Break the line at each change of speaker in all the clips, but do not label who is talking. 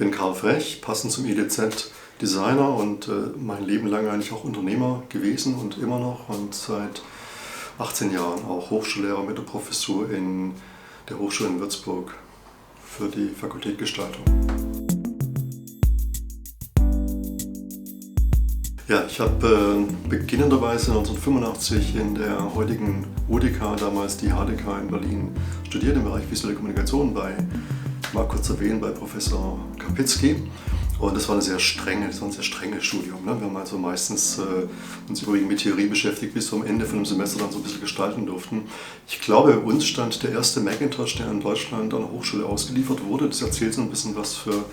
bin Karl Frech, passend zum IDZ Designer und mein Leben lang eigentlich auch Unternehmer gewesen und immer noch und seit 18 Jahren auch Hochschullehrer mit der Professur in der Hochschule in Würzburg für die Fakultät Gestaltung. Ja, ich habe beginnenderweise 1985 in der heutigen UDK, damals die HDK in Berlin, studiert im Bereich visuelle Kommunikation bei, ich mag kurz erwähnen, bei Professor Kapitzky. Und das war ein sehr strenges Studium. Ne? Wir haben also meistens uns überwiegend mit Theorie beschäftigt, bis wir am Ende von dem Semester dann so ein bisschen gestalten durften. Ich glaube, uns stand der erste Macintosh, der in Deutschland an der Hochschule ausgeliefert wurde. Das erzählt so ein bisschen was für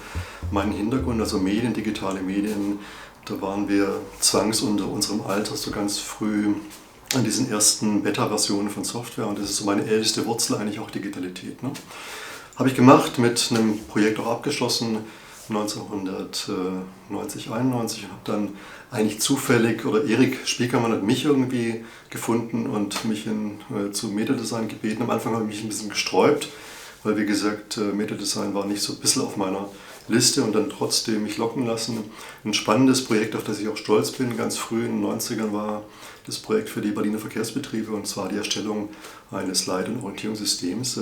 meinen Hintergrund, also Medien, digitale Medien. Da waren wir unter unserem Alter so ganz früh an diesen ersten Beta-Versionen von Software. Und das ist so meine älteste Wurzel, eigentlich auch Digitalität. Ne? Habe ich gemacht, mit einem Projekt auch abgeschlossen, 1990, 91 und habe dann eigentlich zufällig, oder Erik Spiekermann hat mich irgendwie gefunden und mich zu Metadesign gebeten. Am Anfang habe ich mich ein bisschen gesträubt, weil wie gesagt, Metadesign war nicht so ein bisschen auf meiner Liste und dann trotzdem mich locken lassen. Ein spannendes Projekt, auf das ich auch stolz bin. Ganz früh in den 90ern war das Projekt für die Berliner Verkehrsbetriebe und zwar die Erstellung eines Leit- und Orientierungssystems.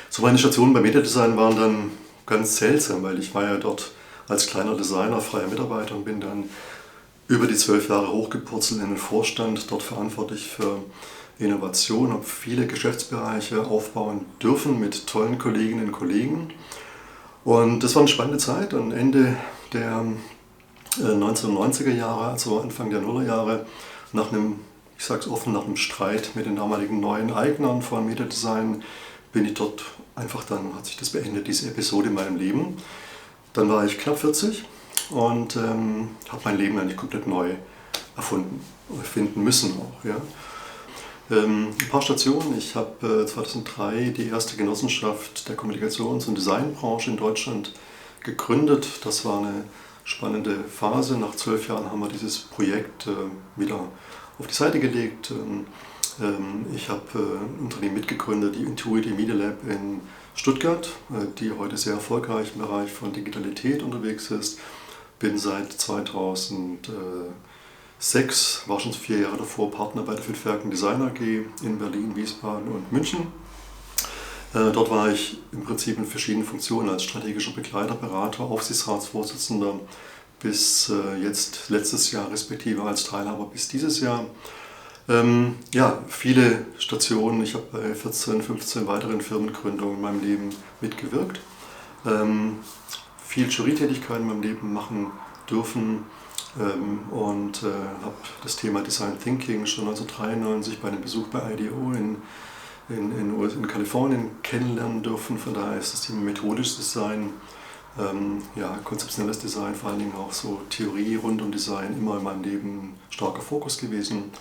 So meine Stationen bei Metadesign waren dann ganz seltsam, weil ich war ja dort als kleiner Designer, freier Mitarbeiter und bin dann über die 12 Jahre hochgepurzelt in den Vorstand, dort verantwortlich für Innovation, habe viele Geschäftsbereiche aufbauen dürfen mit tollen Kolleginnen und Kollegen. Und das war eine spannende Zeit und Ende der 1990er Jahre, also Anfang der Nullerjahre, nach einem, ich sage es offen, nach einem Streit mit den damaligen neuen Eignern von Metadesign, bin ich dort einfach, dann hat sich das beendet, diese Episode in meinem Leben. Dann war ich knapp 40 und habe mein Leben eigentlich komplett neu erfinden müssen auch. Ja. Ein paar Stationen. Ich habe 2003 die erste Genossenschaft der Kommunikations- und Designbranche in Deutschland gegründet. Das war eine spannende Phase. Nach 12 Jahren haben wir dieses Projekt wieder auf die Seite gelegt. Ich habe ein Unternehmen mitgegründet, die Intuity Media Lab in Stuttgart, die heute sehr erfolgreich im Bereich von Digitalität unterwegs ist. Bin seit 2006, war schon 4 Jahre davor, Partner bei der Fünfwerken Design AG in Berlin, Wiesbaden und München. Dort war ich im Prinzip in verschiedenen Funktionen als strategischer Begleiter, Berater, Aufsichtsratsvorsitzender bis jetzt letztes Jahr, respektive als Teilhaber bis dieses Jahr. Ja, viele Stationen. Ich habe bei 14, 15 weiteren Firmengründungen in meinem Leben mitgewirkt. Viel Jurytätigkeit in meinem Leben machen dürfen und habe das Thema Design Thinking schon 1993 bei einem Besuch bei IDEO in Kalifornien kennenlernen dürfen. Von daher ist das Thema methodisches Design, ja, konzeptionelles Design, vor allen Dingen auch so Theorie rund um Design immer in meinem Leben ein starker Fokus gewesen.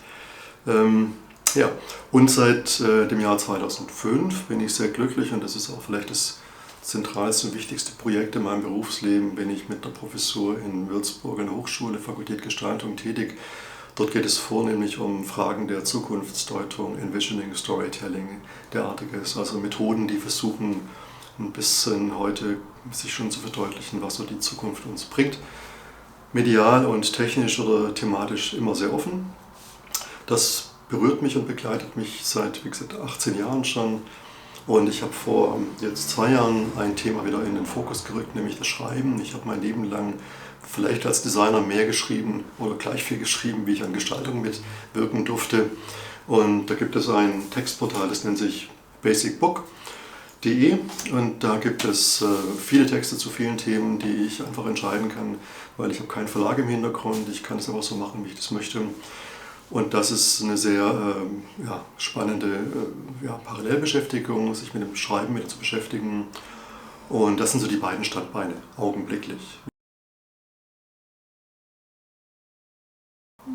Ja, und seit dem Jahr 2005 bin ich sehr glücklich und das ist auch vielleicht das zentralste und wichtigste Projekt in meinem Berufsleben, bin ich mit der Professur in Würzburg an der Hochschule, Fakultät Gestaltung tätig. Dort geht es vornehmlich um Fragen der Zukunftsdeutung, Envisioning, Storytelling, derartiges, also Methoden, die versuchen ein bisschen heute sich schon zu verdeutlichen, was so die Zukunft uns bringt. Medial und technisch oder thematisch immer sehr offen. Das berührt mich und begleitet mich seit, wie gesagt, 18 Jahren schon. Und ich habe vor jetzt 2 Jahren ein Thema wieder in den Fokus gerückt, nämlich das Schreiben. Ich habe mein Leben lang vielleicht als Designer mehr geschrieben oder gleich viel geschrieben, wie ich an Gestaltung mitwirken durfte. Und da gibt es ein Textportal, das nennt sich basicbook.de und da gibt es viele Texte zu vielen Themen, die ich einfach entscheiden kann, weil ich habe keinen Verlag im Hintergrund, ich kann es einfach so machen, wie ich das möchte. Und das ist eine sehr spannende Parallelbeschäftigung, sich mit dem Schreiben wieder zu beschäftigen. Und das sind so die beiden Standbeine, augenblicklich.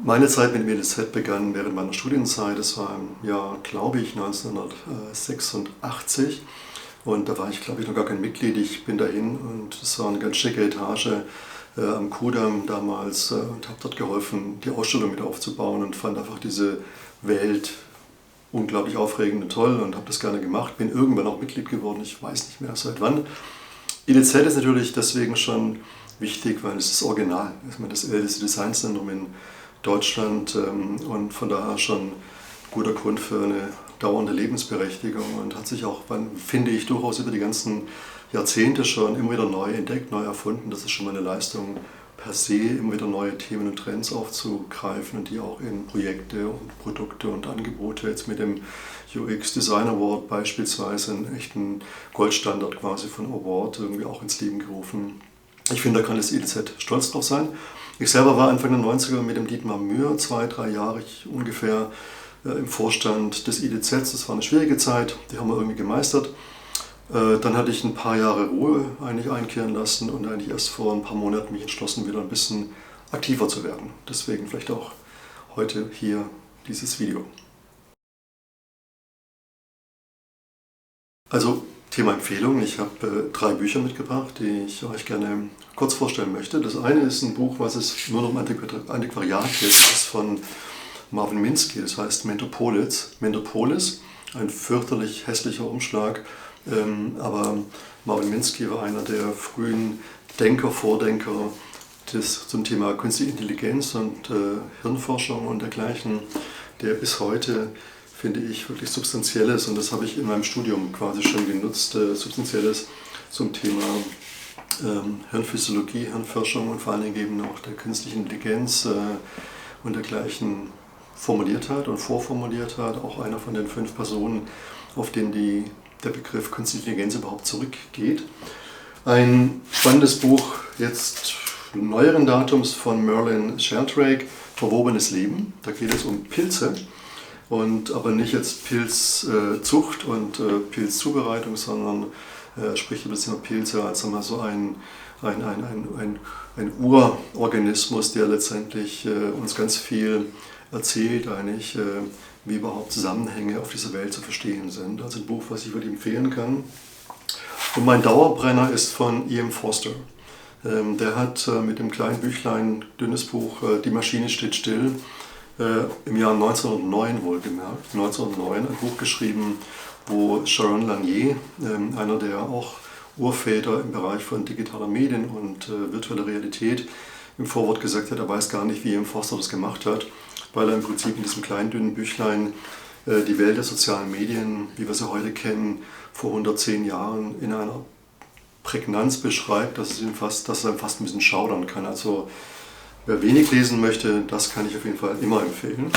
Meine Zeit mit dem EDZ begann während meiner Studienzeit. Das war im Jahr, glaube ich, 1986. Und da war ich, glaube ich, noch gar kein Mitglied. Ich bin dahin und es war eine ganz schicke Etage am Kudamm damals und habe dort geholfen, die Ausstellung mit aufzubauen und fand einfach diese Welt unglaublich aufregend und toll und habe das gerne gemacht. Bin irgendwann auch Mitglied geworden, ich weiß nicht mehr seit wann. IDZ ist natürlich deswegen schon wichtig, weil es ist Original. Es ist das älteste Designzentrum in Deutschland und von daher schon ein guter Grund für eine dauernde Lebensberechtigung und hat sich auch, finde ich, durchaus über die ganzen Jahrzehnte schon immer wieder neu entdeckt, neu erfunden. Das ist schon mal eine Leistung per se, immer wieder neue Themen und Trends aufzugreifen und die auch in Projekte und Produkte und Angebote, jetzt mit dem UX Design Award beispielsweise, einen echten Goldstandard quasi von Award, irgendwie auch ins Leben gerufen. Ich finde, da kann das IDZ stolz drauf sein. Ich selber war Anfang der 90er mit dem Dietmar Mühr, 2-3 Jahre ungefähr, im Vorstand des IDZ. Das war eine schwierige Zeit, die haben wir irgendwie gemeistert. Dann hatte ich ein paar Jahre Ruhe eigentlich einkehren lassen und eigentlich erst vor ein paar Monaten mich entschlossen, wieder ein bisschen aktiver zu werden. Deswegen vielleicht auch heute hier dieses Video. Also Thema Empfehlung. Ich habe 3 Bücher mitgebracht, die ich euch gerne kurz vorstellen möchte. Das eine ist ein Buch, was es nur noch im Antiquariat gibt. Das ist von Marvin Minsky, das heißt Mentopolis. Mentopolis, ein fürchterlich hässlicher Umschlag. Aber Marvin Minsky war einer der frühen Vordenker zum Thema Künstliche Intelligenz und Hirnforschung und dergleichen, der bis heute, finde ich, wirklich Substanzielles, und das habe ich in meinem Studium quasi schon genutzt, Substanzielles zum Thema Hirnphysiologie, Hirnforschung und vor allen Dingen eben auch der künstlichen Intelligenz und dergleichen formuliert hat und vorformuliert hat. Auch einer von den 5 Personen, auf denen der Begriff Künstliche Intelligenz überhaupt zurückgeht. Ein spannendes Buch jetzt neueren Datums von Merlin Sheldrake, Verwobenes Leben. Da geht es um Pilze, aber nicht jetzt Pilzzucht und Pilzzubereitung, sondern spricht über das Thema Pilze als so ein Urorganismus, der letztendlich uns ganz viel erzählt, eigentlich, wie überhaupt Zusammenhänge auf dieser Welt zu verstehen sind. Also ein Buch, was ich wirklich empfehlen kann. Und mein Dauerbrenner ist von E.M. Forster. Der hat mit dem kleinen Büchlein, dünnes Buch, Die Maschine steht still, im Jahr 1909 wohlgemerkt, 1909 ein Buch geschrieben, wo Sharon Lanier, einer der auch Urväter im Bereich von digitaler Medien und virtueller Realität, im Vorwort gesagt hat, er weiß gar nicht, wie E.M. Forster das gemacht hat, weil er im Prinzip in diesem kleinen, dünnen Büchlein die Welt der sozialen Medien, wie wir sie heute kennen, vor 110 Jahren in einer Prägnanz beschreibt, dass es einem fast ein bisschen schaudern kann. Also wer wenig lesen möchte, das kann ich auf jeden Fall immer empfehlen.